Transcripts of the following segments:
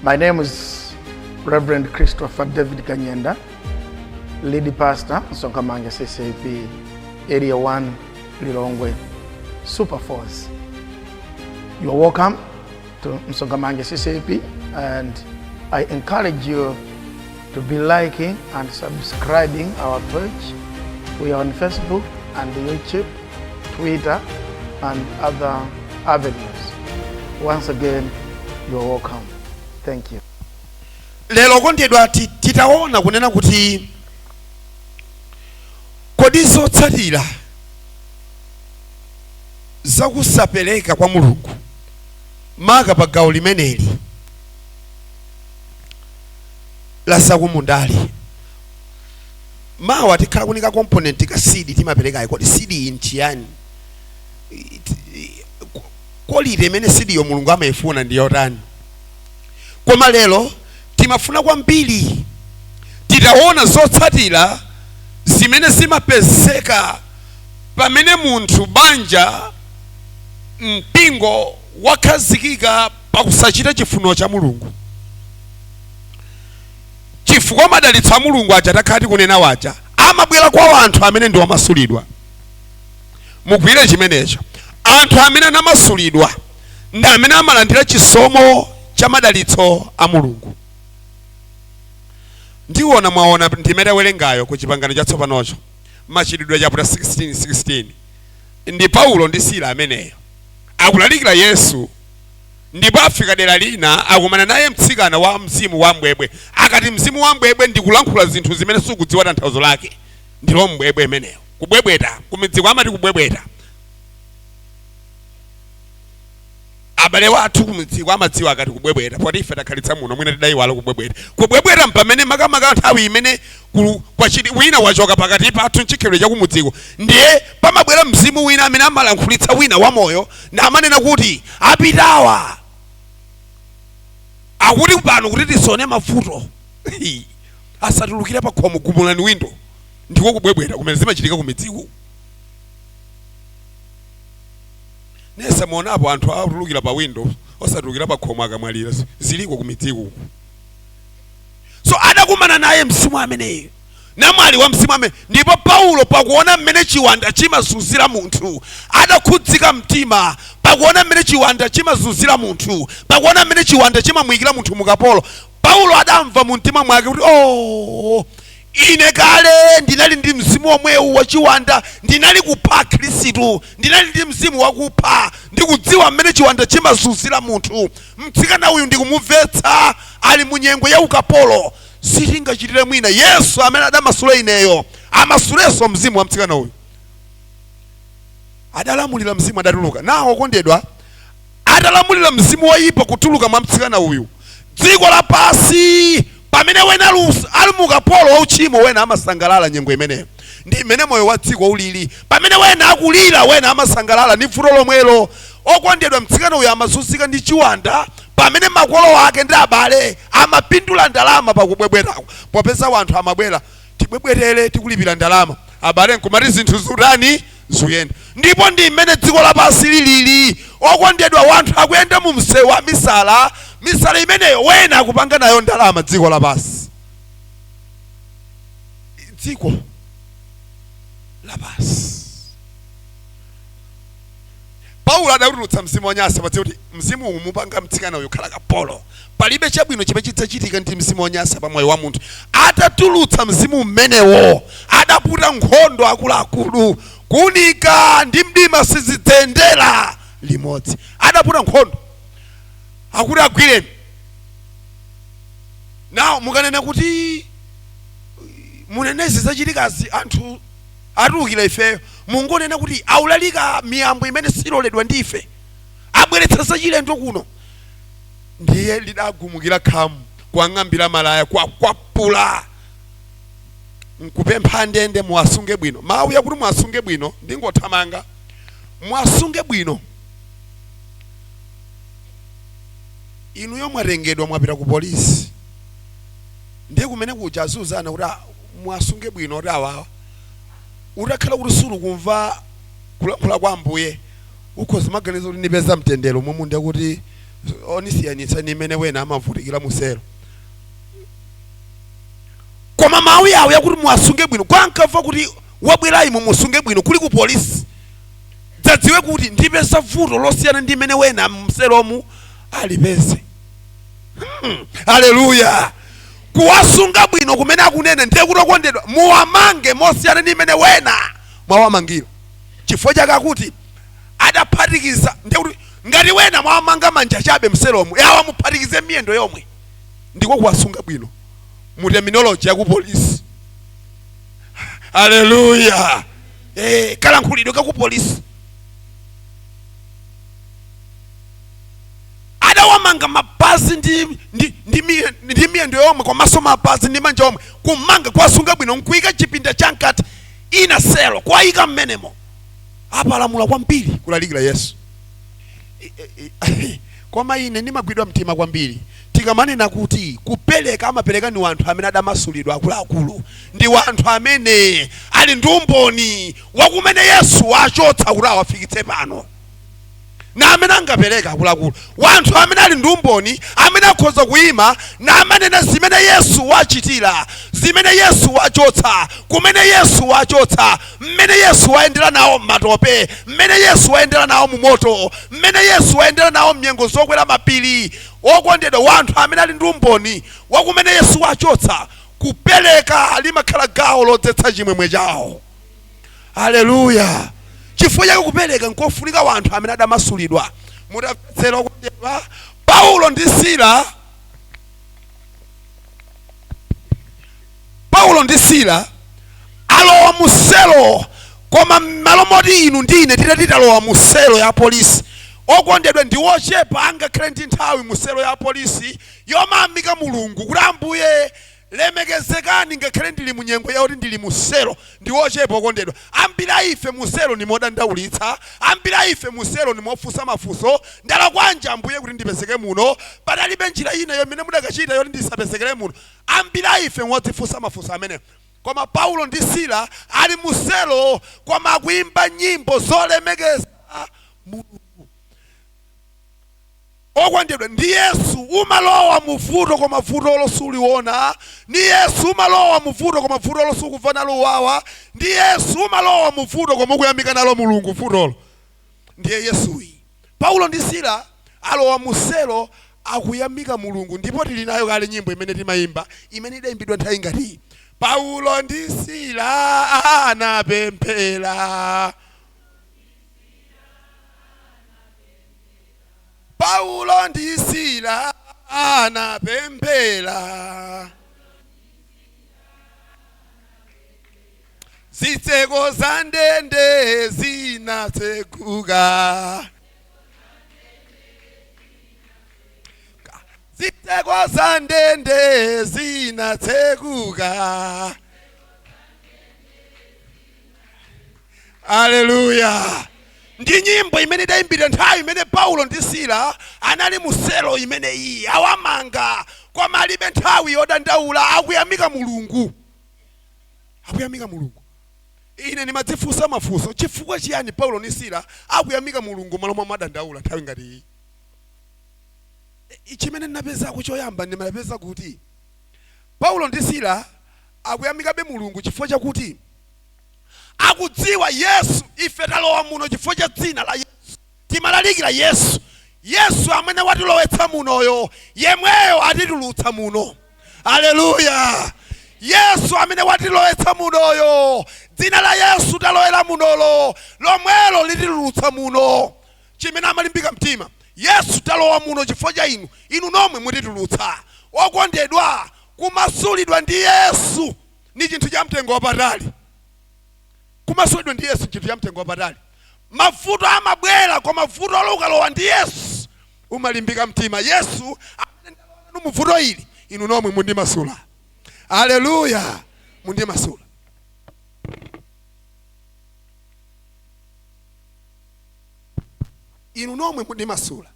My name is Reverend Christopher David Kanyenda, lead pastor, MSONKHAMANJA CCAP, Area 1, Lilongwe, Super Force. You are welcome to MSONKHAMANJA CCAP, and I encourage you to be liking and subscribing our page. We are on Facebook and YouTube, Twitter, and other avenues. Once again, you are welcome. Thank you. Lelo kondedwa titaona kunena kuti kodi zotsatira zakusapeleka kwa Mulungu maka pa gawo limeneli la sakumundali mawa tikhala kunika component ka seed timapereka kodi seed inchiyani kolire imene seed yo Mulungu amaifuna ndi yotani. Koma lelo timafuna kwambiri titaona zotsatira zimene zimapezeka pamene munthu banja mpingo wakhazikika pakusachita chifuniro cha Mulungu. Chifukwa madalitso a Mulungu aja takhati kunena waja amabwera kwa anthu amene ndi wamasulidwa. Mugwire chimenecho, anthu amene anamasulidwa ndi amene amalandira chisomo cha madalitso a Mulungu. Ndiwona mwaona ndimene welengayo ku chipangano chatsopanocho machitidwe chapter 16:16 ndi Paulo ndi Sila ameneyo akulalikira Yesu, ndipo afika dera lina akumana naye mtsikana wa mzimu wa mbwebwe. Akati mzimu wa mbwebwe ndikulankhula zinthu zimene sukudziwa tanthauzo lake, ndilo mbwebwe imeneyo, kubwebweta kumidziko amati kubwebweta. Abale wathu kumidziko amadziwa akati kubwebweta, poti ife takhalitsa muno mwina tidaiwala kubwebweta. Kubwebweta mpamene makamaka nthawi imene kwachiti wina wachoka pakati pathu nchikhalidwe cha kumudziko, ndiye pamabwera mzimu wina amene amalankhulitsa wina wamoyo na amanena kuti apitawa akuti pano kuti tisone mavuto asatulukira pa khomo gumulani windo. Ndiko kubwebweta kumene zimachitika kumidziko. Nesa muonapo anthu atulukira pa window osatulukira pa khomo akamwalira ziliko kumidziko. So adakumana naye mzimu ameneyo namwali wa mzimu amene, ndipo Paulo pakuona mmene chiwanda chimazunzira munthu adakhudzika mtima, pakuona mmene chiwanda chimazunzira munthu, pakuona mmene chiwanda chimamuyikira munthu mukapolo. Paulo adamva mu mtima mwake kuti ine kale ndinali ndi mzimu omwewu wa chiwanda, ndinali kupha Khristu, ndinali ndi mzimu wakupha, ndikudziwa mmene chiwanda chimazunzira munthu. Mtsikana uyu ndikumumvetsa ali mu nyengo ya ukapolo. Sitingachitire mwina Yesu amene adamasula ineyo amasulenso mzimu wa mtsikana uyu. Adalamulira mzimu adatuluka. Nawo kondedwa, adalamulira mzimu woyipa kutuluka mwa mtsikana uyu. Dziko lapasi pamene wena ali mukapolo wa uchimo wena amasangalala nyengo imeneyo. Ndi imene moyo wa dziko ulili. Pamene wena akulira wena amasangalala ndi vuto lomwelo. Okondedwa, mtsikana uyu amazunzika ndi chiwanda pamene makolo ake ndi abale amapindula ndalama pakubwebwerako. Popeza wanthu amabwera tibwebwerere tikulipira ndalama, abale nkumati zinthu zutani zuyenda. Ndipo ndi imene dziko lapasi lilili. Okondedwa, wanthu akuyenda mu msewu wa misala, misala imeneyo wena akupanga nayo ndalama. Dziko lapasi, dziko lapasi. Paulo adawulutsa mzimu wanyasa padziwa kuti mzimu umupanga mtsikana uyu khala kapolo. Palibe chabwino chimene chidzachitika ndi mzimu wanyasa pa moyo wa munthu. Atatulutsa mzimu mmenewo adaputa nkhondo akuluakulu, kunika ndi mdima sizidzendera limodzi. Adaputa nkhondo akuti agwireni. Nawo mukanena kuti munenezi zachitikazi anthu atulukira ifeyo, mungonena kuti aulalika miyambo imene siloledwa ndife, abweretsa zachilendo kuno. Ndiye lidagumukira khamu kuang'ambira malaya kwakwapula nkupempha ndende muwasunge bwino. Mawu yakuti muwasunge bwino ndingothamanga. Muwasunge bwino inuyo mwatengedwa mwapita ku polisi, ndiye kumene kujazuzana kuti muwasunge bwino kuti awawa utakhala kuti sulu kumva kulankhula kwa Ambuye ukhoza maganizo kuti nipeza mtendero momwe ndi kuti onisiyanitsa nimene wena amavutikira muselo koma mawu yawo yakuti muwasunge bwino kwankamva kuti wabwera imo musunge bwino kuli ku polisi dzadziwe kuti ndipeza vuto losiyana ndi imene wena mselomu alipeze. Haleluya. Kuwasunga bwino kumene akunena ndiye kuti okondedwa muwamange mosiyana ndi imene wena mwawamangira chifukwa chake akuti adaphatikiza ndiye kuti ngati wena mwamanga manja chabe mselomu yawa muphatikize miyendo yomwe ndiko kuwasunga bwino mu terminology ya ku polisi. Haleluya. Kalankhulidwe ka ku polisi adawamanga mapazi ndi miyendo yomwe komanso mapazi ndi manja omwe kumanga kuwasunga bwino nkuika chipinda chankati ina selo kwayika mmenemo apalamula kwambiri kulalikira Yesu. Koma ine nimagwidwa mtima kwambiri tikamanena kuti kupereka amapereka ni wanthu amene adamasulidwa akuluakulu ndi wanthu amene ali ndi umboni wakumene Yesu wachotsa kuti awafikitse pano na amene angapereka akuluakulu wanthu amene ali ndi umboni amene akhoza kuyima na amanena zimene Yesu wachitira zimene Yesu wachotsa kumene Yesu wachotsa mmene Yesu wayendera nawo matope mmene Yesu wayendera nawo mu moto mmene Yesu wayendera nawo mnyengo zokwera mapiri. Okondedwa wanthu amene ali ndi umboni wakumene Yesu wachotsa kupereka limakhala gawo lodzetsa chimwemwe chawo. Haleluya. Chifukwa chake kupereka nkofunika wanthu amene adamasulidwa. Mutapezera okondedwa Paulo ndi Sila alowa muselo koma malo moti inu ndine titalowa muselo ya polisi. Okondedwa ndi wochepa angakhale ndi nthawi muselo ya polisi yomamika Mulungu kuti Ambuye lemekezekani ngakhale ndili munyengo yakuti ndili muselo ndi wochepa. Okondedwa ambiri ife muselo ni modandaulitsa ambiri ife muselo ni mofunsa mafunso ndala kwanja Ambuye kuti ndipezeke muno padalibe njira ina yomene mudakachita yoti ndisapezekere muno ambiri ife ngodzifunsa mafunso amene. Koma Paulo ndi Sila ali muselo koma akuimba nyimbo zolemekeza Mulungu. Okondedwa ndi Yesu umalowa muvuto koma vuto losuliona ndi Yesu umalowa muvuto koma vuto losukuva nalo wawa ndi Yesu umalowa muvuto koma kuyamika nalo Mulungu vutolo ndiye Yesuyi. Paulo ndi Sila alowa muselo akuyamika Mulungu ndipo tili nayo kale nyimbo imene timayimba imene idaimbidwa nthawi ngati Paulo ndi Sila anapemphera. Paulo ndi Sila anapemphera. Zitseko za ndende zinatsekuka. Zitseko za ndende zinatsekuka. Haleluya. Ndi nyimbo imene idaimbidwa nthawi imene Paulo ndi Sila anali muselo imene iyi awamanga koma alibe nthawi yodandaula akuyamika Mulungu. Akuyamika Mulungu. Ine nimadzifunsa mafunso chifukwa chiyani Paulo ndi Sila akuyamika Mulungu malo mwa madandaula nthawi ngati iyi. Chimene ndinapeza kuchoyamba ndimapeza kuti Paulo ndi Sila akuyamikabe Mulungu chifukwa chakuti akudziwa Yesu ife talowa muno chifukwa cha dzina la Yesu timalalikira Yesu. Yesu amene watilowetsa munoyo yemweyo atitulutsa muno. Haleluya. Yesu amene watilowetsa munoyo dzina la Yesu talowera munolo lomwelo litilutsa muno. Chimene amalimbika mtima Yesu talowa muno chifukwa cha inu nomwe mutitulutsa. Okondedwa kumasulidwa ndi Yesu ni chinthu cha mtengo wapatali. Kumasulidwa ndi Yesu chinthu cha mtengo wapatali. Mavuto amabwera kwa mavuto olukalowa ndi Yesu umalimbika mtima. Yesu amene muvuto ili inu nomwe mundimasula. Haleluya. Mundimasula. Inu nomwe mundimasula.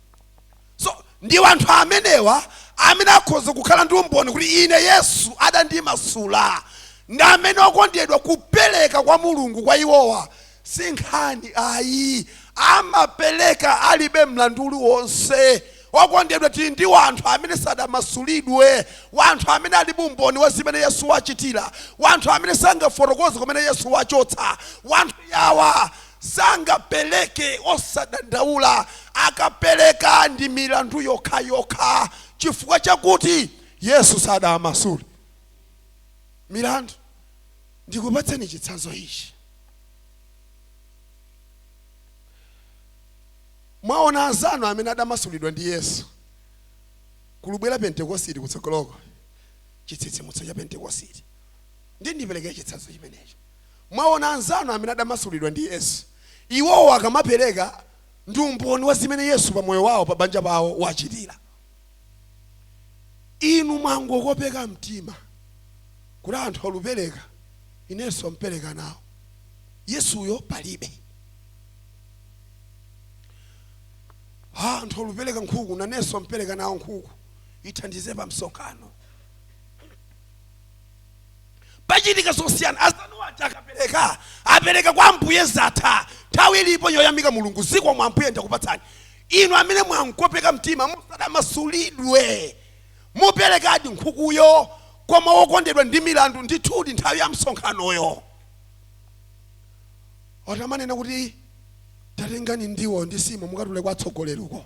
So ndi wanthu amenewa amene akhoza kukhala ndi umboni kuti ine Yesu adandimasula. Ndi amene okondedwa kupereka kwa Mulungu kwa iwowa sinkhani ayi amapereka alibe mlandu wonse okondedwa tili ndi wanthu amene sadamasulidwe, wanthu amene ali bumboni wa zimene Yesu wachitira, wanthu amene sangafotokoze kumene Yesu wachotsa. Wanthu yawa sangapeleke osadandaula, akapereka ndi milandu yokha chifukwa chakuti Yesu sadamasule milandu. Ndikupatseni chitsanzo ichi. Mwaona anzanu amene adamasulidwa ndi Yesu kulubwera Pentekositi kutsogoloko, chitsitsimutso cha Pentekositi. Ndipeleke chitsanzo chimenecho. Mwaona anzanu amene adamasulidwa ndi Yesu, iwowo akamapereka ndi umboni wa zimene Yesu pa moyo wawo pa banja pawo wachitira. Inu mwangokopeka mtima kuti anthu alupereka, inenso mpereka nawo. Yesuyo palibe. Anthu alupereka nkhuku, nanenso mpereka nawo nkhuku, ithandize pa msonkhano. Pachitika zosiyana. Azanu aja akapereka, apereka kwa Ambuye zatha. Nthawi ilipo yoyamika Mulungu, ziko mwa Ambuye ndakupatsani. Inu amene mwangopeka mtima musadamasulidwe, muperekadi nkhukuyo, koma wokondedwa ndi milandu ndithudi nthawi ya msonkhanoyo. Otamanena kuti tatengani ndiwo ndi simo mukatule kwa atsogoleri uko.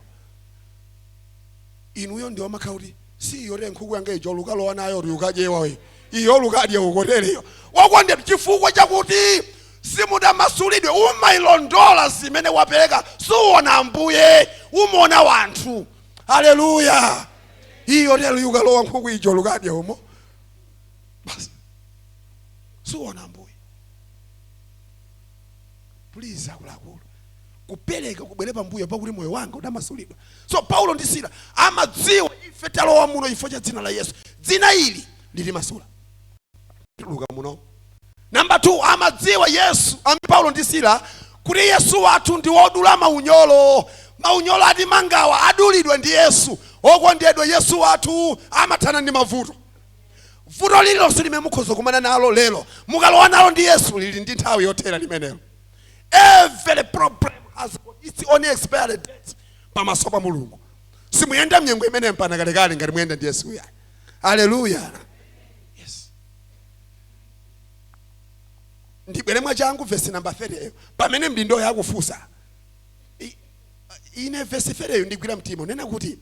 Inuyo ndiwo makauti si yore nkhuku yanga ijo lukalowa nayo ukadyewa we. Iyo lukadye ukotereyo. Wakondedwa chifukwa chakuti simudamasulidwe, umailondola zimene wapereka, suona Ambuye, umona wanthu. Haleluya. Iyo lero yukalowa nkhuku ijo lukadye umo. Basi. Suona Ambuye. Please akuluakulu. Kupereka kubwere pambuyo pakuti moyo wanga udamasulidwa. So Paulo ndi Sila amadziwa ife talowa muno chifukwa cha dzina la Yesu. Dzina ili lili masula. Luka muno. Number 2, amadziwa Yesu, Paulo ndi Sila, kuti Yesu wathu ndi wodula maunyolo. Maunyolo ati mangawa adulidwe ndi Yesu. Okondedwa Yesu wathu amathana ndi mavuto. Vuto lililonse limene mukhoza kumana nalo lero, mukalowa nalo ndi Yesu lili ndi nthawi yothera limenelo. Every problem has its own expired date pamaso pa Mulungu. Simuyenda mnyengo imene mpana kalekale ngati muyenda ndi Yesu ya. Haleluya. Yes. Ndibwere mwachangu verse number 30 pamene mdindo yakufusa. Ine verse 30 ndigwira mtima nena kuti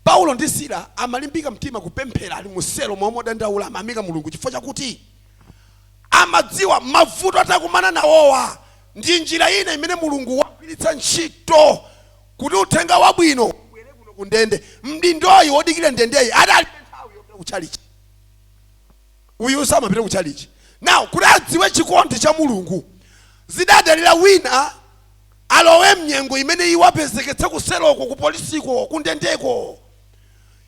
Paulo ndi Sila amalimbika mtima kupemphera ali muselo modandaula amamika Mulungu chifukwa chakuti amadziwa mavuto atakumana nawowa ndi njira ina imene Mulungu wagwiritsa ntchito kuti uthenga wabwino ubwere kuno kundende. Mdindoyi wodikira ndendeyi adali nthawi yopita kuchalichi. Uyu samapita kuchalichi. Now kuti adziwe chikondi cha Mulungu, zidadalira wina alowe mnyengo imene iwapezeketse kuseloko ku polisiko kundendeko.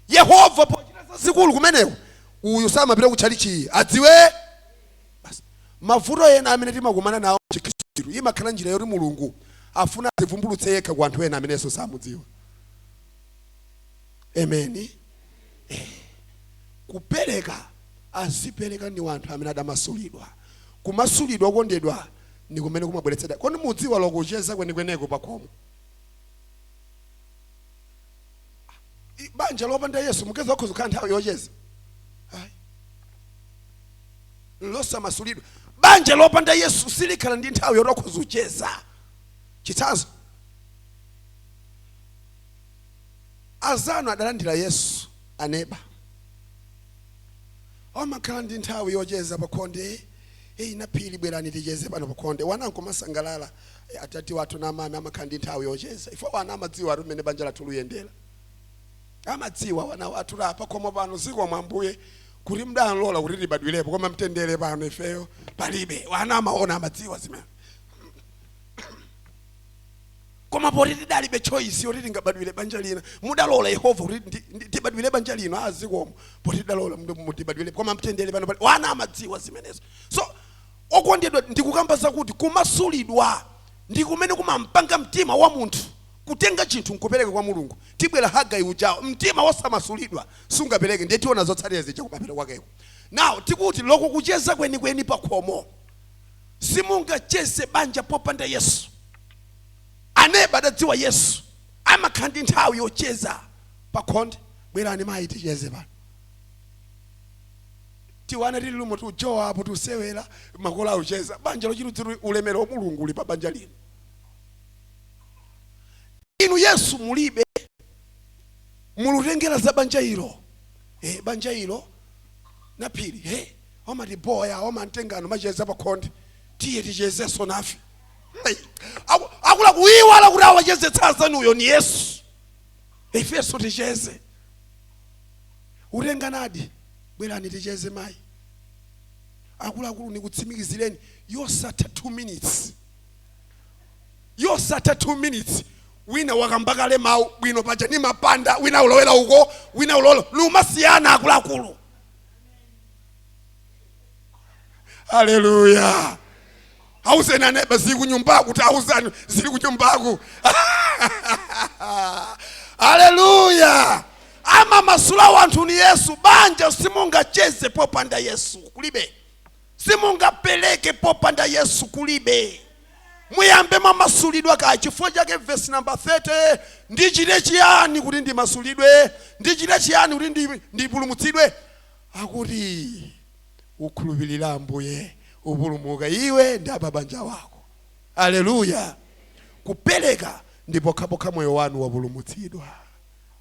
Yehova pochita zazikulu kumeneko, uyu samapita kuchalichi adziwe. Mavuto ena amene timakumana nawo chikristu imakhala njira yoti Mulungu afuna zivumbulutse yekha kwa anthu ena amene Yesu samudziwa. Amen. Kupereka azipereka ni wanthu amene adamasulidwa. Kumasulidwa okondedwa ni kumene kumabweretsa. Kodi mudziwa lokucheza kwenikweneko pakhomo? Banja lopanda Yesu mukeza okhoza kukhala nthawi yocheza. Losa masulidwa. Banja lopanda Yesu silikhala ndi nthawi yokhoza kucheza. Chitsanzo. Azanu adalandira Yesu aneba. Omakhala ndi nthawi yocheza pakhonde. Inaphili bwerani ticheze pano pakhonde. Wananko masangalala atati wathu na amami amakhala ndi nthawi yocheza. Ifo wana amadziwa rumene banja lathu luyendera. Amadziwa wana wathu lapa koma pano ziko mwambuye kuti mdalola kuti libadwilepo koma mtendere pano ifeyo palibe. Wana amaona amadziwa zimene. Koma poti tidalibe choice yoti tingabadwile banja lina. Mudalola Yehova kuti tibadwile banja lino azikomo. Poti tidalola mudibadwile koma mtendere pano palibe. Wana amadziwa zimenezo. So okondedwa ndikukamba zakuti kumasulidwa ndikumene kumampanga mtima wa munthu kutenga chinthu nkupereka kwa Mulungu. Tibwera Hagai ujawo mtima wasamasulidwa sungapereke ndiye tiona zotsatira zija kumapera kwakeko. Now tikuti loko kucheza kwenikweni pakhomo simungacheze banja popanda Yesu. Aneba adadziwa Yesu. amakhandi nthawi yocheza pakhonde bwerani mayi ticheze pano tiwana tili lumo tujowa apo tusewera makolo aucheza banja lochitira ulemero wa Mulungu uli pa banja lino inu Yesu mulibe mulutengera za banja hilo banja hilo na pili omati boya omantengano macheza pakhonde tiye tichezeso nafe akula kuiwala kuti awacheze tsazanu uyo ni Yesu ifeso ticheze urenganadi bwerani ticheze mayi akulu nikutsimikizireni yosata 2 minutes yosata 2 minutes wina wakambakale mau bwino paja ni mapanda wina ulowera uko wina ulolo lumasiyana akulu haleluya hausena neba zili kunyumbaku tausani zili kunyumbaku haleluya ama masula wanthu ni Yesu banja simungacheze popanda Yesu kulibe simungapeleke popanda Yesu kulibe muyambe mamasulidwa ka chifukwa chake verse number 30 ndichite chiyani kuti ndimasulidwe ndichite chiyani kuti ndipulumutsidwe akuti ukhulupirira Ambuye upulumuka iwe ndi abanja wako haleluya kupeleka ndipo kapokha moyo wanu wapulumutsidwa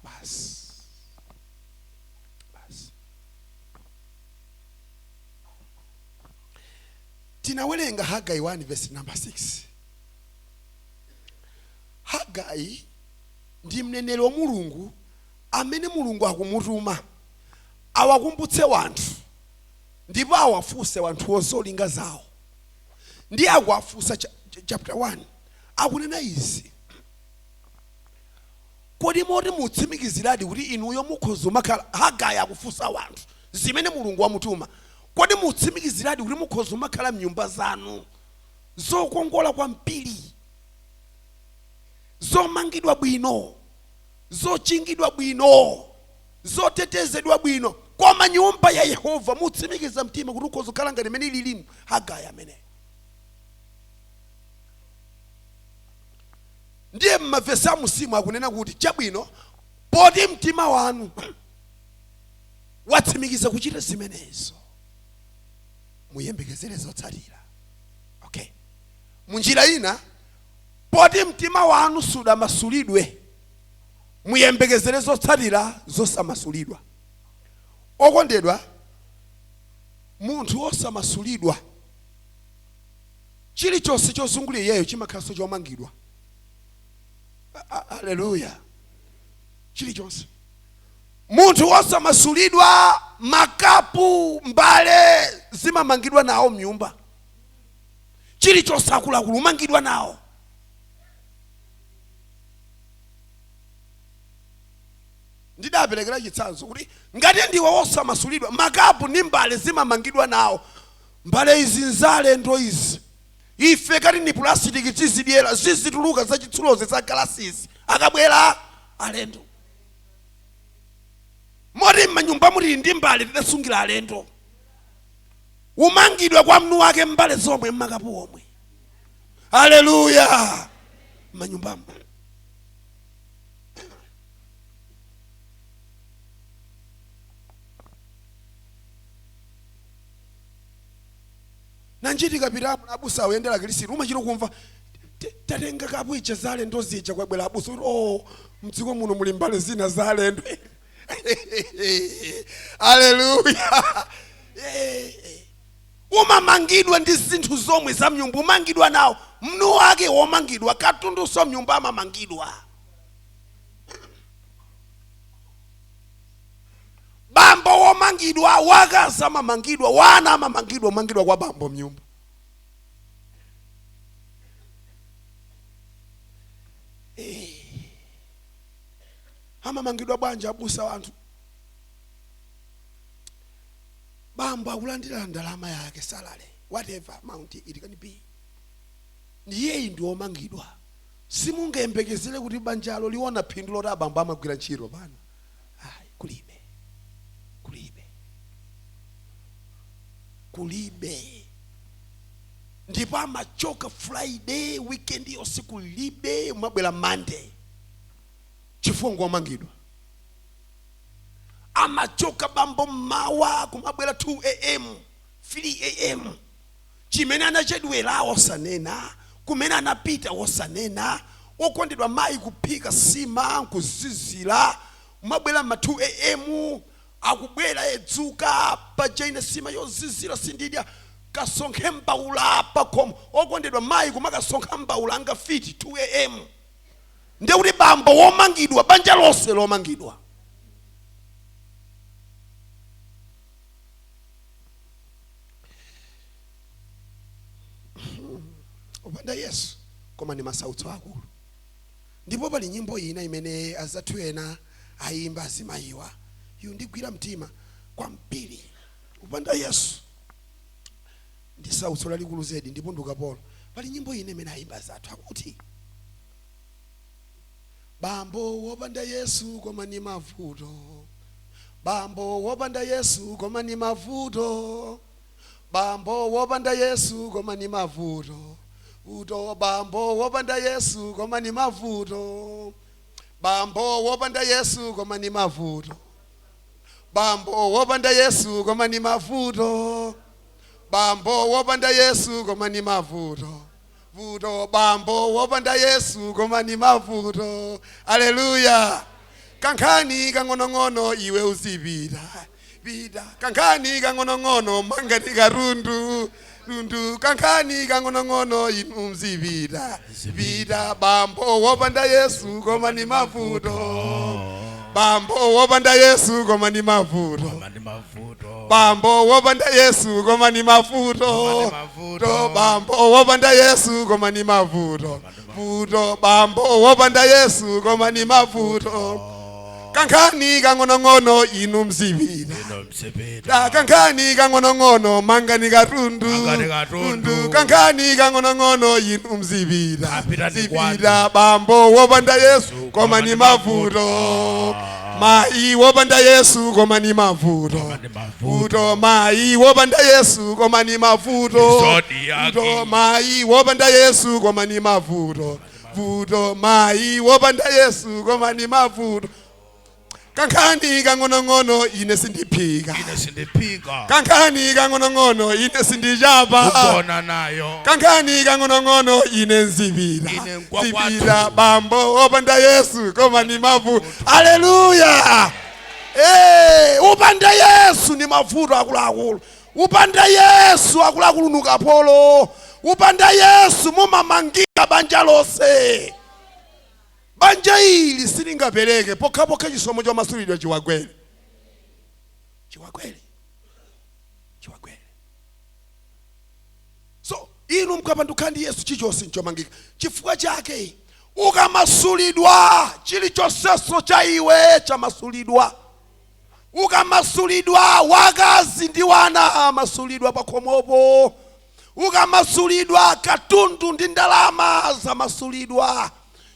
basi tinawelenga Hagai 1 verse number 6 Hagai ndi mneneri wa Mulungu amene Mulungu akumutuma awakumbutse wanthu ndipo awafunse wanthu ozolinga zawo ndi akuwafunsa chapter 1 akunena izi kodi moti mutsimikiziradi kuti inuyo mukhoza makhala Hagai akufunsa wanthu zimene Mulungu wamutuma kodi mutsimikiziradi kuti mukhoza makhala mnyumba zanu zokongola kwambiri zomangidwa bwino zochingidwa bwino zotetezedwa bwino koma nyumba ya Yehova mutsimikiza mtima kuti ukhoza kukhala ngati imene ililimu Hagai amene ndiye mavesi amusimu akunena kuti chabwino poti mtima wanu watsimikiza kuchita zimenezo muyembekezere zotsatira okay munjira ina poti mtima wanu sudamasulidwe muyembekezere zotsatira zosamasulidwa okondedwa munthu osamasulidwa chilichonse chozungulira iyeyo chimakhalanso chomangidwa haleluya chilichonse munthu osamasulidwa makapu mbale zimamangidwa nawo mnyumba chilichonse akuluakulu umangidwa nawo ndidaperekera chitsanzo kuti ngati ndiwe osamasulidwa makapu ndi mbale zimamangidwa nawo mbale izi nzalendo izi ife kati ni plastic zizidyera zizituluka zachitsuloze za galasisi akabwera alendo moti m'manyumba muli ndi mbale tidasungira alendo umangidwa kwa mnu wake mbale zomwe mmakapu omwe haleluya m'manyumbamo nanjiti kapitapo abusa awendera Khristu umachiro kumva tatenga kapu icha zale ndozija kwabwera abusa mdziko muno muli mbale zina zale haleluya umamangidwa ndi zinthu zomwe za mnyumba umangidwa nawo mnu wake womangidwa katundu so mnyumba amamangidwa bambo womangidwa wakazi amamangidwa wana amamangidwa umangidwa kwa bambo mnyumba amamangidwa bwanja abusa wanthu bambo akulandira ndalama yake salary whatever amount it can be ndiye ndi omangidwa simungayembekezere kuti banjalo liona phindu loti abambo amagwira ntchito pana kulibe ndipo amachoka Friday weekend yonse kulibe umabwera Monday chifukwa omangidwa. Amachoka bambo mawa kumabwera 2 am 3 am. Chimene anachedwera osanena, kumene anapita osanena, okondedwa mayi kuphika sima nkuzizira, umabwera ma 2 am akubwera edzuka pajaine sima yozizira sindidya kasonkhe mbaula pakomo, okondedwa mayi kumakasonkha mbaula angafiti 2 am. Nde kuti bambo womangidwa, banja lonse lomangidwa. Upanda Yesu koma ni masautso akulu. Ndipo pali nyimbo ina imene azathu ena ayimba azimayiwa yundigwira mtima kwambiri. Upanda Yesu ndi sautso lalikulu zedi, ndipo ndukapolo pali nyimbo ina imene ayimba azathu akuti bambo wopanda Yesu koma ni mavuto, bambo wopanda Yesu koma ni mavuto, bambo wopanda Yesu koma ni mavuto, uto bambo wopanda Yesu koma ni mavuto, bambo wopanda Yesu koma ni mavuto, bambo wopanda Yesu koma ni mavuto, bambo wopanda Yesu koma ni mavuto, vuto bambo wopanda Yesu koma ni mavuto. Haleluya. Kankhani kangonongono iwe uzibira bida, kankhani kangonongono mangati karundu rundu, kankhani kangonongono inu mzibira bida, bambo wopanda Yesu koma ni mavuto, bambo wopanda Yesu koma ni mavuto, bambo wopanda Yesu koma ni mavuto, bambo wopanda Yesu koma ni mavuto, vuto bambo wopanda Yesu koma ni mavuto. Kankhani kangonongono inu mzibira, kankhani kangonongono mangani karundu, kankhani kangonongono inu mzibira zibira, bambo wopanda Yesu koma ni mavuto, mai wopanda Yesu koma ni mavuto, vuto mai wopanda Yesu koma ni mavuto, vuto mai wopanda Yesu koma ni mavuto, vuto mai wopanda Yesu koma ni mavuto. Kankhani kangonongono ine sindiphika, kankhani kangonongono ine sindijaba, kankhani kangonongono ine nzibira zibira, bambo wopanda Yesu koma ni mavuto. Haleluya. Upanda Yesu ni mavuto akuluakulu, upanda Yesu akuluakulu nukapolo, upanda Yesu mumamangika banja lonse. Banja ili silingapereke pokhapokha chisomo cha masulidwe chiwagwere. So inu mkapandukha ndi Yesu chichonse nchomangika. Chifukwa chake ukamasulidwa chilichonseso cha iwe chamasulidwa. Ukamasulidwa wakazi ndi wana amasulidwa pakhomopo. Ukamasulidwa katundu ndi ndalama zamasulidwa.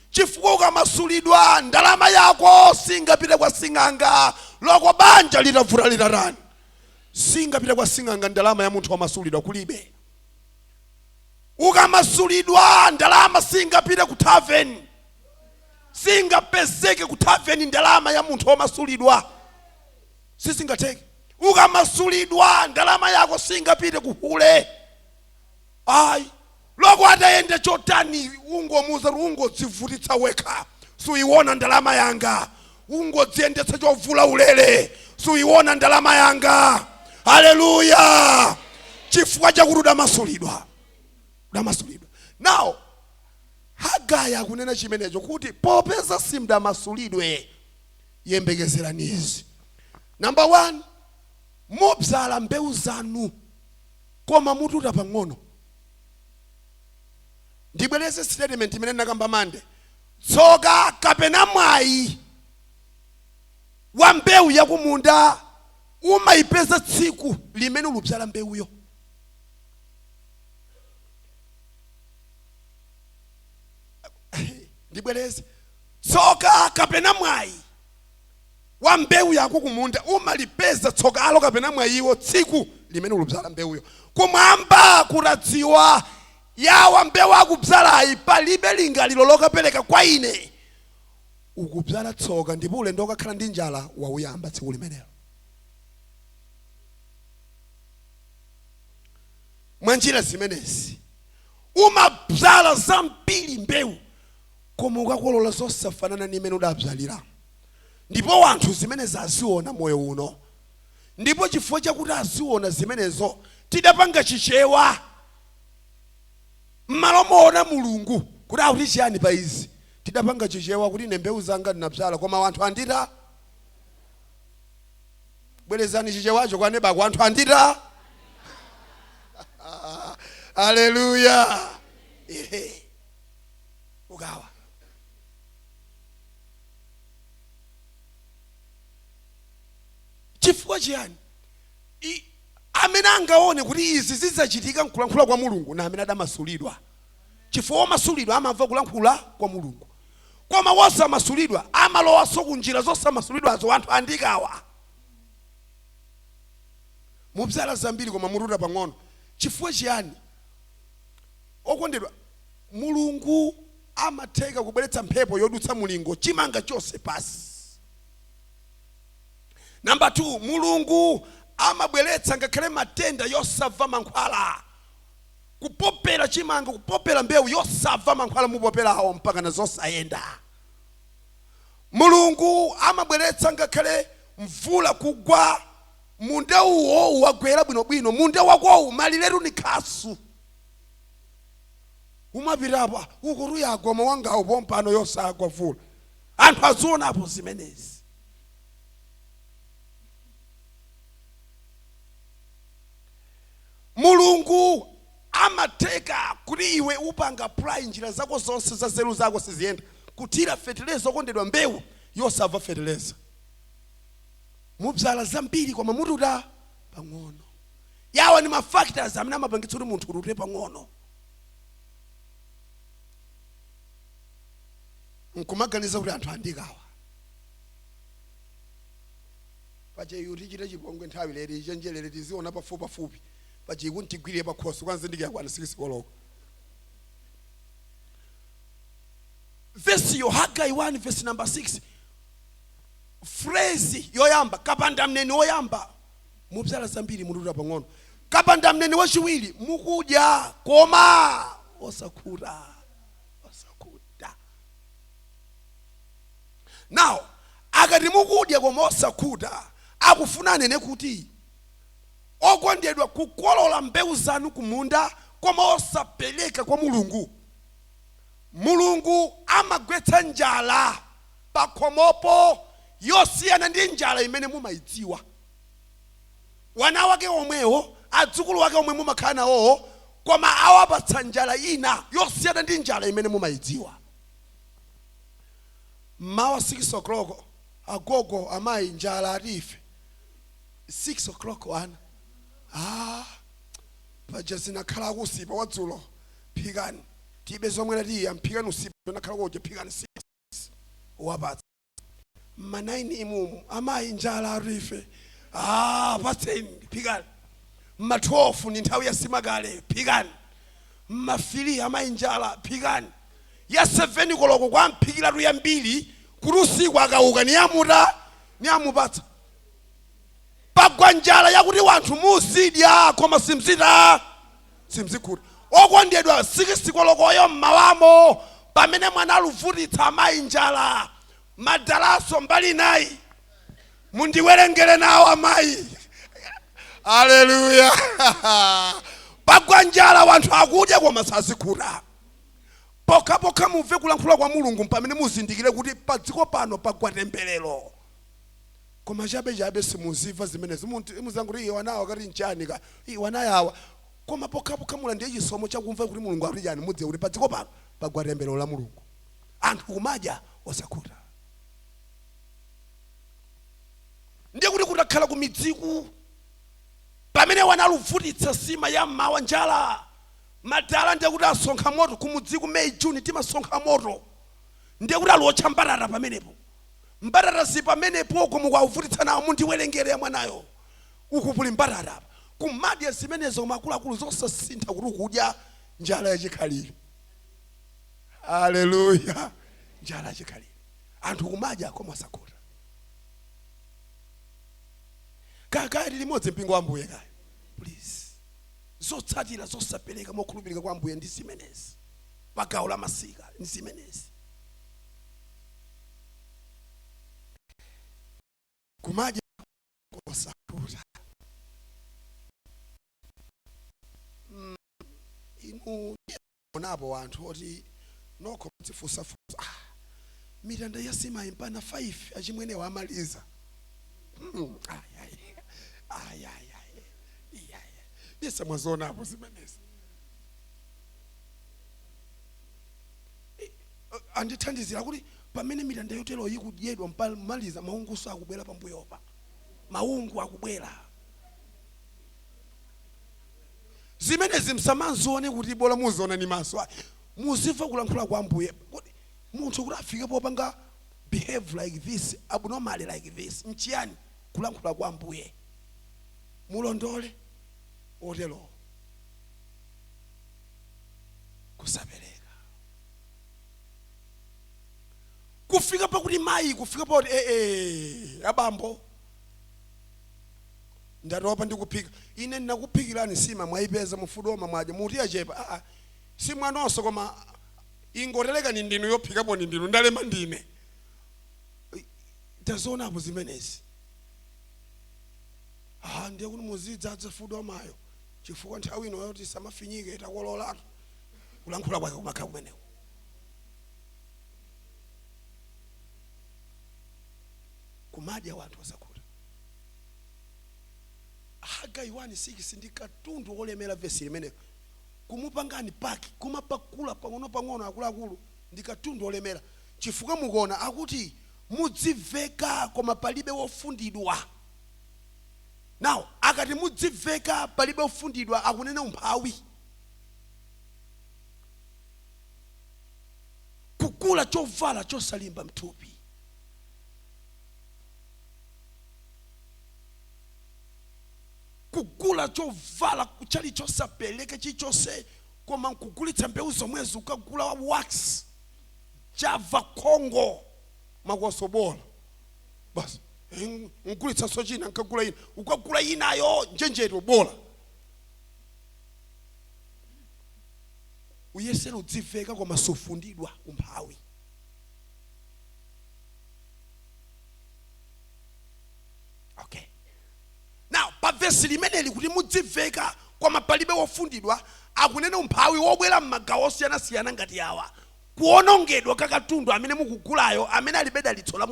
Chifukwa ukamasulidwa ndalama yako singapite kwa sing'anga, loko banja litavuta litarani. Singapite kwa sing'anga ndalama ya munthu wamasulidwa kulibe. Ukamasulidwa ndalama singapite ku tavern, singapezeke ku tavern ndalama ya munthu wamasulidwa, sisingateke. Ukamasulidwa ndalama yako singapite ku hule. Ai loko atayende chotani ungomuza ungodzivutitsa wekha, suiwona ndalama yanga, ungodziyendetsa chovula ulele, suiwona ndalama yanga. Haleluya. Chifukwa chakuti udamasulidwa. Now Hagaya kunena chimenecho kuti popeza simdamasulidwe yembekezeranizi. Number 1, mobzala mbewu zanu koma mututa pang'ono. Ndibwereze statement imene nakamba mande. Tsoka kapena mwayi wa mbewu yakumunda umayipeza tsiku limene ulubzala mbewuyo. Ndibwereze. Tsoka kapena mwayi wa mbewu yako kumunda umalipeza tsoka alo kapena mwayiwo tsiku limene ulubzala mbewuyo. Kumwamba kuradziwa yawa mbewu akubzala palibe lingaliro lokapereka kwa ine. ukubyala tsoka ndipo ulendo ukakhala ndi njala wauyamba tsiku limenelo. Mwanjira zimenezi umabyala zambiri mbewu koma ukakolola zosafanana ndi imene udabyalira. Ndipo wanthu zimenezi aziona moyo uno, ndipo chifukwa chakuti aziona zimenezo tidapanga chichewa m'malo moona mulungu kuti akuti chiyani pa izi. Tidapanga chichewa kuti ine mbewu zanga ndinabyala koma wanthu andita. Bwerezani chichewacho kwa neba, wanthu andita. Haleluya. Ugawa chifukwa chiyani? Amene angaone kuti izi zidzachitika nkulankhula kwa mulungu na amene adamasulidwa. Chifukwa omasulidwa amamva kulankhula kwa mulungu, koma wosamasulidwa amalowaso kunjira zosamasulidwazo. Anthu andikawa mubyala zambiri koma mututa pang'ono. Chifukwa chiyani? Okondedwa, mulungu amatheka kubweretsa mphepo yodutsa mulingo chimanga chose pasi. Number 2, mulungu amabweretsa ngakhale matenda yosava mankhwala, kupopera chimanga, kupopera mbewu yosava mankhwala mupopera awo mpaka na zosayenda. Mulungu amabweretsa ngakhale mvula kugwa, munda uwo wagwera bwinobwino, munda wakowo maliretu ni khasu. Umapirapa ukuruya agoma wangawo pompano yosagwa vula. Anthu azionapo zimenezi. Mulungu amateka kuti iwe upanga apply njira zako zonse za zelu zako siziyenda kutira fertilizer okondedwa mbewu yosava fertilizer. Mubyala zambiri koma mututa pang'ono. Yawa ni mafactors amene amapangitsa kuti munthu utute pang'ono. Nkumaganiza kuti anthu andikawa pache yuti chite chipongwe nthawi leti chenjelere tiziona pafupi pache kuntigwire pakhosi kwanze ndikuyakwana 6 koloko. Verse yo Hagai 1 verse number 6, phrase yoyamba kapanda mneni woyamba mubyala zambiri mututa pang'ono. Kapanda mneni wachiwiri mukudya koma osakhuta. Now akati mukudya koma osakhuta akufuna nene kuti okondedwa kukolola mbewu zanu kumunda koma osapeleka kwa mulungu. Mulungu amagwetsa njala pakhomopo yosiyana ndi njala imene mumayidziwa. Wana wake omwewo, adzukulu wake omwe mumakhala nawo, koma awapatsa njala ina yosiyana ndi njala imene mumayidziwa. Mawa 6 o'clock agogo amayi njala atife 6 o'clock wana paja zinakhala kusipa wadzulo phikani tibe zomwe lati amphikani usipa nakhala koje phikani 6 wapatsa ma 9 imumu amayi njala atife patseni phikani ma 12 ni nthawi ya simakale phikani ma 3 amayi njala phikani ya 7 koloko kwa mphikira tu yambiri kuti usiku akauka niyamuta niyamupatsa. Pagwa njala yakuti wanthu muzidya koma simzikhuta. Okondedwa 6 kolokoyo mmawamo pamene mwana aluvutitsa amayi njala madalaso mbali nayi mundiwerengere nawo amayi. Haleluya. Pagwa njala wanthu akudya koma sazikhuta. Poka mumve kulankhula kwa mulungu pamene muzindikire kuti padziko pano pagwa temberero koma chabe simuziva zimenezi. Muzanguti iye wanawa kati nchani ka iwana yawa koma poka mula ndiye chisomo chakumva kuti mulungu akuti chani mudziwe kuti padziko pano pagwa temberero la mulungu. Anthu kumadya osakhuta. Ndiye kuti kutakhala kumidziku pamene wana aluvutitsa sima ya mmawa njala madala ndiye kuti asonkha moto kumudziku May June timasonkha moto. Ndiye kuti alocha mbarara pamenepo. Mbarara si pamenepo koma kwauvutitsa nawo mundiwerengere ya mwanayo. Ukupuli mbarara. Kumadya zimenezo makulu zosasintha kuti kudya njala yachikhalire. Haleluya. Njala yachikhalire. anthu kumadya koma sakula kaya limodzi mpingo wa Ambuye kaya please zotsatira zosapereka mokhulupirika kwa Ambuye ndi zimenezi pagawo la masika ndi zimenezi kumadya kosakula inu onapo anthu oti nokho tifusa mitanda yasima impana 5 achimwene wamaliza yesa mwazona apo zimenezi andithandizira kuti pamene mitanda yotero ikudyedwa mpamaliza maunguso akubwera pambuyopa maungu akubwera zimenezi msamanzione kuti bola muziona ni maso muzimva kulankhula kwa Ambuye munthu kuti afike popanga behave like this abnormally like this nchiyani kulankhula kwa Ambuye mulondole otelo kusapereka kufika pakuti mayi kufika pakuti abambo ndatopa ndikuphika ine ndinakuphikirani sima mwayipeza mufudoma mwaje muti achepa simwanonso koma ingoteleka ni ndinu yophikapo ni ndinu ndalema ndine tazona apo zimenezi ndiye kuti muzidzadza fudomayo chifukwa nthawi ino yoti samafinyike itakololatu kulankhula kwake kumakhala kumeneko kumadya wanthu wasakula Hagai 1:6 ndi katundu olemera vesi limeneko kumupangani paki kumapakula pang'ono akuluakulu ndi katundu olemera chifukwa mukuona akuti mudziveka koma palibe wofundidwa now akati mudziveka palibe wofundidwa akunena umphawi kugula chovala chosalimba mthupi kugula chovala kuchali chosapeleke chichose koma nkugulitsa mbewu zomwezi ukagula wax Java Congo makosobola basi ngulitsa sochina nkagula ina ukagula inayo njenjeto bola uyesera udziveka koma sofundidwa umphawi okay now pavesi limeneli kuti mudziveka koma palibe wofundidwa akunena umphawi wobwera mmagawo osiyana ngati awa kuonongedwa kakatundu amene mukugulayo amene alibe dalitso la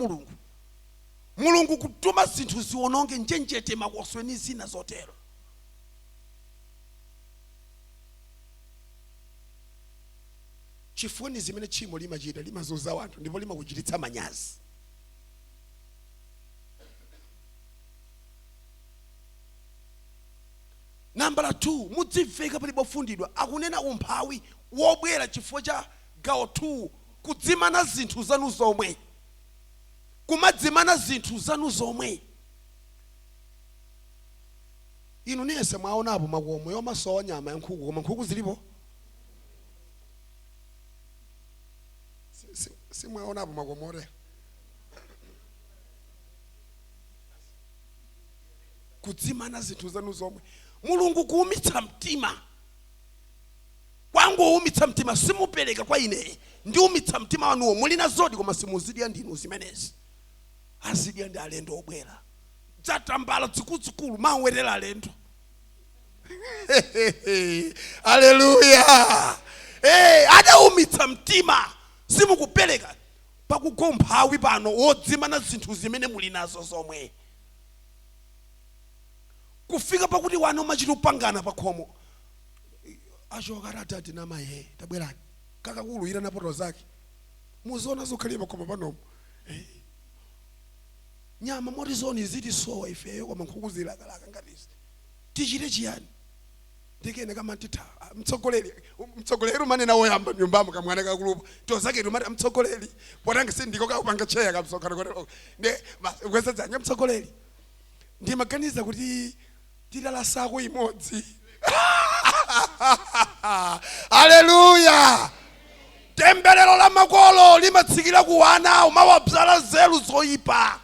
mulungu kutuma zinthu ziononge njenjete makosweni zina zotero chifukwa zimene tchimo limachita limazoza wanthu ndipo limakuchititsa manyazi Number 2, mudziveka palibe wofundidwa akunena umphawi wobwera chifukwa cha gawo 2 kudzimana zinthu zanu zomwe kumadzimana zinthu zanu zomwe inu nese mwaonapo makomo yomasowa nyama ya nkhuku koma nkhuku zilipo si mwaonapo makomo ore kudzimana zinthu zanu zomwe mulungu kuumitsa mtima kwangu umitsa mtima simupereka kwa ine ndi umitsa mtima wanuwo mulina zodi koma simuzidya ndinu zimenezi azidya ndi alendo obwera dzatambala dzikudzukulu mawerera alendo haleluya adaumitsa mtima simukupereka pakugomphawi pano wodzimana zinthu zimene muli nazo zomwe kufika pakuti wana umachita upangana pakhomo achoka atati na maye tabwerani kakakulu ira napoto zake muziona zokhalira pakhomo panomo nyama morizoni ziti sowa ifeyo koma nkhuku zilakalaka ngatizi tichite chiyani ndikene kama ntitha mtsogoleri umanena woyamba nyumbamo kamwana kakulupa tozake tumati mtsogoleri potanga sindiko kakupanga cheya kamsokana ne kwesedzanya mtsogoleri ndimaganiza kuti tilala sako imodzi haleluya temberero la makolo limatsikira kuwana umawabzala nzeru zoyipa.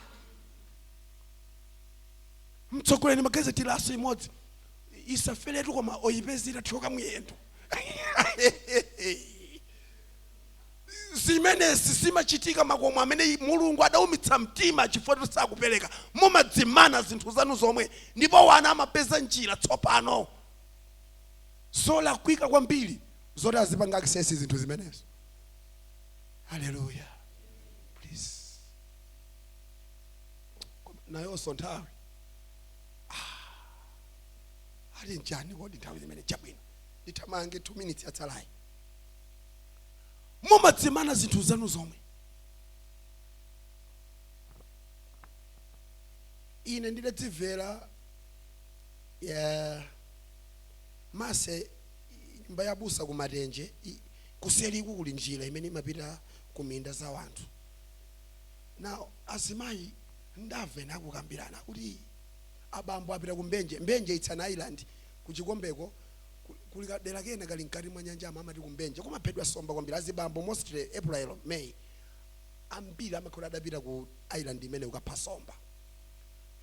Mtsogoleri magazeti laso imodzi isafeletu koma oyipezira thoka muyendo. Zimenezi simachitika makomo amene Mulungu adaumitsa mtima chifukwa sakupereka. Mumadzimana zinthu zanu zomwe ndipo wana amapeza njira tsopano zolakwika kwambiri zoti azipanga access zinthu zimenezo. Hallelujah. Please. Nayonso nthawi ali njani kodi nthawi zimene chabwino nditamange 2 minutes yatsalayi. Mumadzimana zinthu zanu zomwe. Ine ndidadzimvera ya mase nyumba yabusa kumatenje kuseliku kuli njira imene imapita kuminda za wanthu. Now azimayi ndamve nakukambirana kuti abambo apita kumbenje. Mbenje it's an island kuchikombeko kuli kadera kena kali mkati mwa nyanja amati kumbenje kumaphedwa somba kwambiri. Azibambo mostly April May ambiri amakhola adapita ku island imene ukapha somba.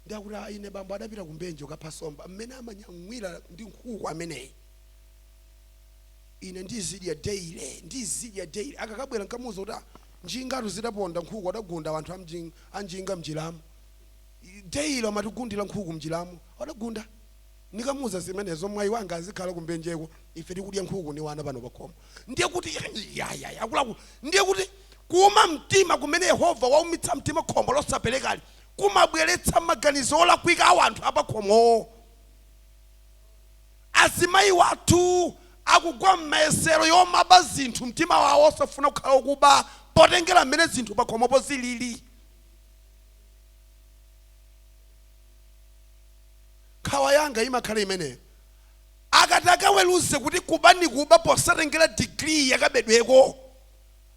Ndakuti ine bambo adapita kumbenje ukapha somba mmene amanyamwira ndi nkhuku ameneyi. Ine ndizidya daily akakabwera nkamuza kuti njingatu zidaponda nkhuku adagunda wanthu anjinga mjilamu. Daily amatigundira nkhuku mjilamu adagunda. Nikamuza zimenezo mwayi wanga azikhala kumbenjeko ife tikudya nkhuku ni wana pano pakhomo. Ndiye kuti akulaku ndiye kuti kuma mtima kumene Yehova waumitsa mtima khomo losaperekali kumabweretsa maganizo olakwika a wanthu apakhomo. Azimayi wathu akugwa m'mayesero yomaba zinthu mtima wawo osafuna kukhala ukuba potengera mmene zinthu pakhomopo zilili. Khawa yanga imakhala imeneyo akataka weluze kuti kuba ni kuba posatengera degree yakabedweko.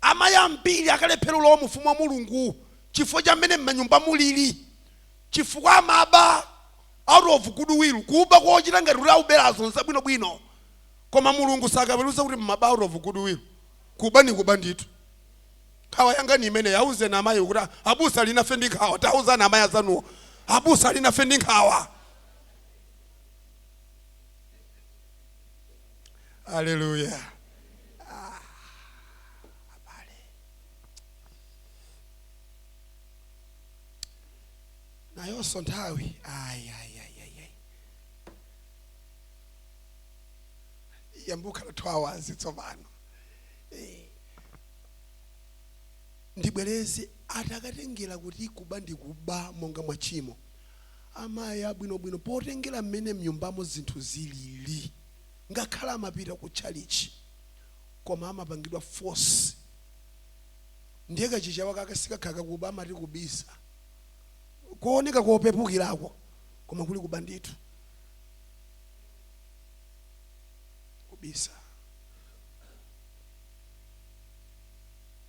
Amayi ambiri akalephera ulowa mu ufumu wa Mulungu chifukwa cha mmene m'manyumba mulili. Chifukwa amaba out of goodwill kuba kochita ngati kuti auberazo nzabwinobwino. Koma Mulungu sakaweluza kuti mmaba out of goodwill kuba ni kuba ndithu. Khawa yanga ni imene yauze na amayi kuti abusa linafe ndi nkhawa. Tauza na amayi azanuwo abusa linafe ndi nkhawa. Hallelujah. Nayonso nthawi yambuka 2 hours tsopano. Ndibwereze atakatengera kuti kuba ndi kuba monga mwachimo. Amayi abwinobwino potengera mmene mnyumbamo zinthu zilili. Ngakhala amapita ku chalichi koma amapangidwa force. Ndiye kachicha wakakasika khaka kuba amati kubisa kuoneka kopepukirako koma kuli kuba ndithu kubisa.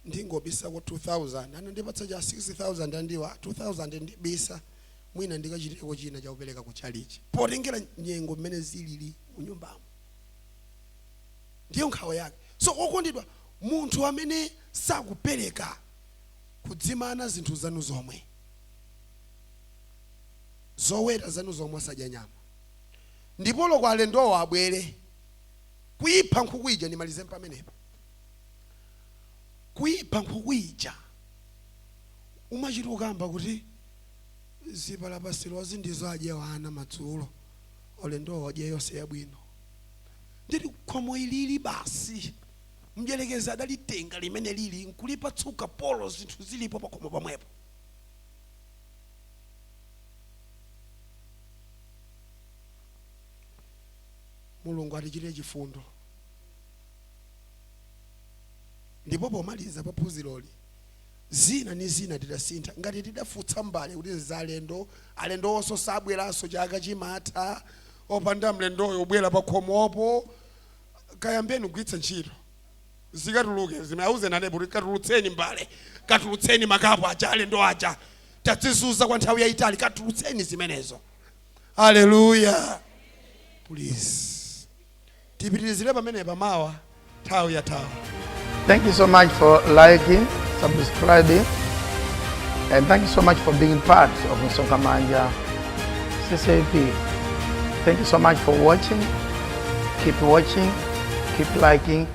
Ndingobisa kwa 2000 ana ndipatsa cha 60,000 andiwa 2000 ndibisa mwina ndikachiteko china cha kupereka ku chalichi potengera nyengo mmene zilili mu nyumbamo. Ndiyo nkhawa yake. So okondedwa munthu amene sakupereka kudzimana zinthu zanu zomwe. Zoweta zanu zomwe asadya nyama. Ndipo loko alendowo abwere kuipha nkhuku ija nimalize pamenepo. Kuipha nkhuku ija umachita kukamba kuti zipalapasiro zindizo adye wana madzulo olendowo adye yonse yabwino. Ndiri khomo ilili basi mjelekeza adalitenga limene lili nkulipa tsuka polo zinthu zilipo pakhomo pamwepo. Mulungu atichitire chifundo. Ndipo pomaliza paphunziroli zina ni zina tidasintha ngati tidafutsa mbale kuti zalendo alendo onso sabweranso chaka chimatha opanda mlendoyo ubwera pakhomopo kayambeni kugwiritsa ntchito zikatuluke zimauze nane kuti katulutseni mbale katulutseni makapu aja alendo aja tadzisuza kwa nthawi yayitali katulutseni zimenezo. Hallelujah. Please tipitirizire pamene pamawa nthawi yathawa. Thank you so much for liking, subscribing, and thank you so much for being part of MSONKHAMANJA CCAP. Thank you so much for watching. Keep watching, keep liking,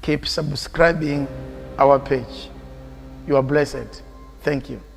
keep subscribing our page. You are blessed. Thank you.